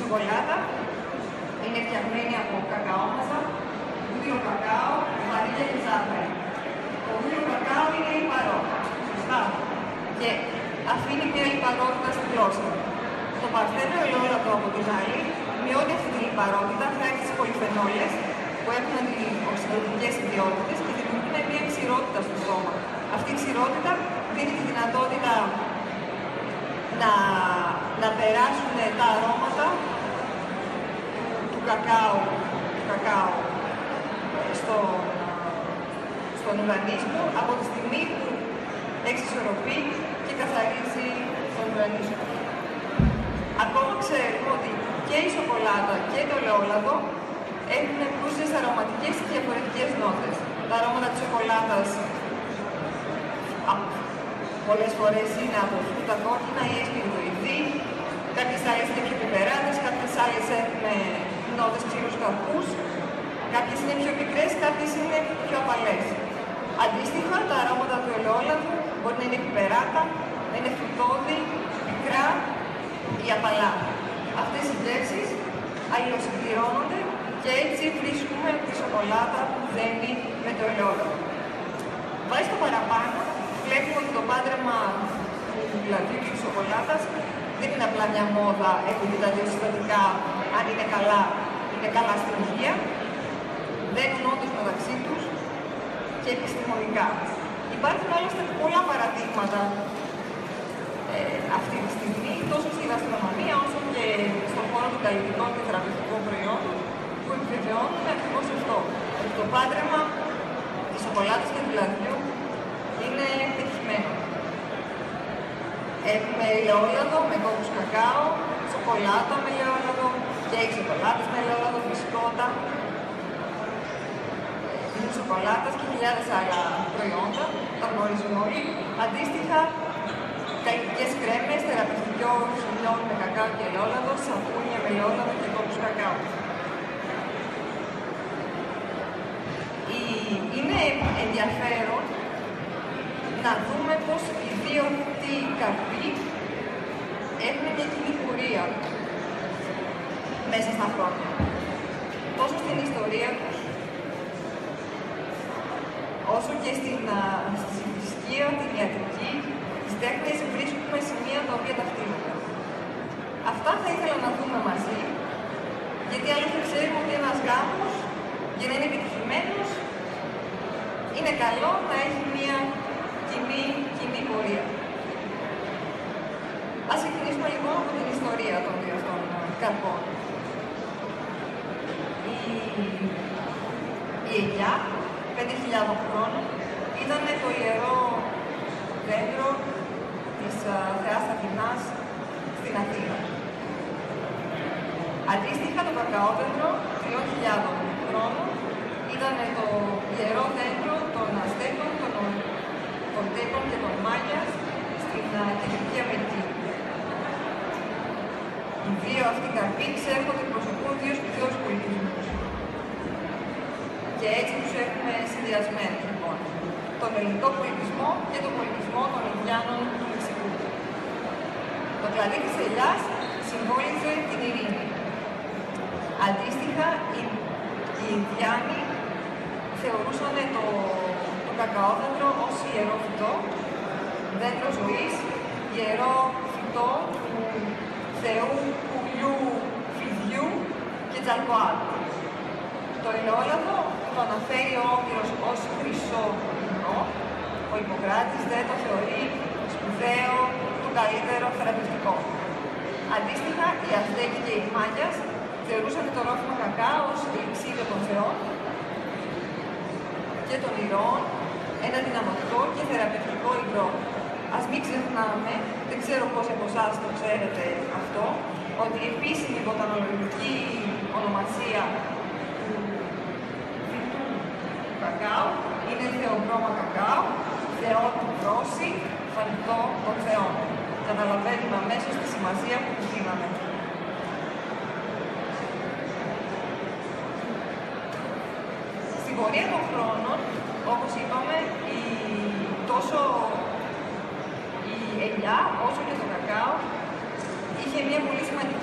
σοκολάτα είναι φτιαγμένη από κακαώματα, βούτυρο κακάο, βανίλια και ζάχαρη. Το βούτυρο κακάο είναι λιπαρό, σωστά, και αφήνει μια λιπαρότητα στη γλώσσα. Το παρθένο ελαιόλαδο από την άλλη μειώνει αυτή τη λιπαρότητα, θα έχει τις πολυφενόλες που έχουν αντιοξυδοτικές ιδιότητες και δημιουργούν μια ξηρότητα στο στόμα. Αυτή η ξηρότητα δίνει τη δυνατότητα να περάσουν τα αρώματα του κακάο στον ουρανίσμο από τη στιγμή που εξισορροπεί και καθαρίζει τον ουρανίσμο. Ακόμα ξέρουμε ότι και η σοκολάτα και το ελαιόλαδο έχουν πλούσιες αρωματικές και διαφορετικές νότες. Τα αρώματα της σοκολάτας πολλές φορές είναι από φρούτα κόκκινα ή εσπιριδοειδή, κάποιες άλλες είναι πιο πιπεράτες, κάποιες άλλες έχουν νότες ξηρούς καρπούς, κάποιες είναι πιο πικρές, κάποιες είναι πιο απαλές. Αντίστοιχα, τα αρώματα του ελαιόλαδου μπορεί να είναι πιπεράτα, να είναι φρουτώδη, πικρά ή απαλά. Αυτές οι γεύσεις αλληλοσυμπληρώνονται και έτσι βρίσκουμε τη σοκολάτα που δένει με το ελαιόλαδο. Βάσει στο παραπάνω, βλέπουμε ότι το πάντρεμα του λαδιού και της σοκολάτας δεν είναι απλά μια μόδα επειδή τα δύο συστατικά, αν είναι καλά στην υγεία, δένουν όντως μεταξύ τους και επιστημονικά. Υπάρχουν άλλωστε πολλά παραδείγματα αυτή τη στιγμή, τόσο στη γαστρονομία όσο και στον χώρο των καλλιτικών και θεραπευτικών προϊόντων, που επιβεβαιώνουν ακριβώς αυτό. Ότι το πάντρεμα της σοκολάτας και του λαδιού είναι πετυχημένο. Έχουμε ελαιόλαδο με κόκκους κακάο, σοκολάτα με ελαιόλαδο, κέικ σοκολάτας με ελαιόλαδο, μπισκότα, σοκολάτας και χιλιάδες άλλα προϊόντα, τα γνωρίζουν όλοι. Αντίστοιχα, καλλιτικές κρέμες, θεραπευτικό χιλιών με κακάο και ελαιόλαδο, σαπούνια με ελαιόλαδο και κόκκους κακάο. Είναι ενδιαφέρον να δούμε πως οι δύο αυτοί καρποί έχουν μια κοινή πορεία μέσα στα χρόνια. Τόσο στην ιστορία τους, όσο και στη θρησκεία, την ιατρική, τις τέχνες βρίσκουμε σημεία τα οποία ταυτίζονται. Αυτά θα ήθελα να δούμε μαζί, γιατί άλλωστε ξέρουμε ότι ένας γάμος, για να είναι επιτυχημένος, είναι καλό να έχει μια κοινή πορεία. Ας ξεκινήσουμε λοιπόν από την ιστορία των δύο αυτών καρπών. Η ελιά, 5.000 χρόνων, ήταν το ιερό δέντρο της θεάς Αθηνάς στην Αθήνα. Αντίστοιχα, το κακαόδεντρο, 3.000 χρόνων, ήταν το ιερό δέντρο των Αζτέκων, των Τέκων και των Μάγιας στην Κεντρική Αμερική. Οι δύο αυτοί καρποί ξέρουν ότι εκπροσωπούν δύο σπουδαίους πολιτισμούς. Και έτσι τους έχουμε συνδυασμένους, λοιπόν, τον ελληνικό πολιτισμό και τον πολιτισμό των Ινδιάνων του Μεξικού. Το κλαδί της ελιάς συμβόλιζε την ειρήνη. Αντίστοιχα, οι Ινδιάνοι θεωρούσαν το κακαόδεντρο ως ιερό φυτό, δέντρο ζωής, ιερό φυτό του θεού πουλιού, φιδιού και Τζαλκοάτλου. Το ελαιόλαδο το αναφέρει ο Όμηρος ως χρυσό ινό. Ο Ιπποκράτης δεν το θεωρεί σπουδαίο, το καλύτερο θεραπευτικό. Αντίστοιχα, οι Αζτέκοι και οι Μάγιας θεωρούσαν το ρόφημα κακάο ως ελιξίριο των θεών και των ηρώων, ένα δυναμωτικό και θεραπευτικό υγρό. Ας μην ξεχνάμε, δεν ξέρω πόσοι από εσάς το ξέρετε αυτό, ότι η επίσημη βοτανολογική ονομασία του φυτού κακάο είναι θεοκρώμα κακάο, θεό του δρόση, φαγητό των θεών. Καταλαβαίνουμε αμέσως τη σημασία που του δίναμε. Στην πορεία των χρόνων, όπως είπαμε, τόσο η ελιά όσο και το κακάο είχε μια πολύ σημαντική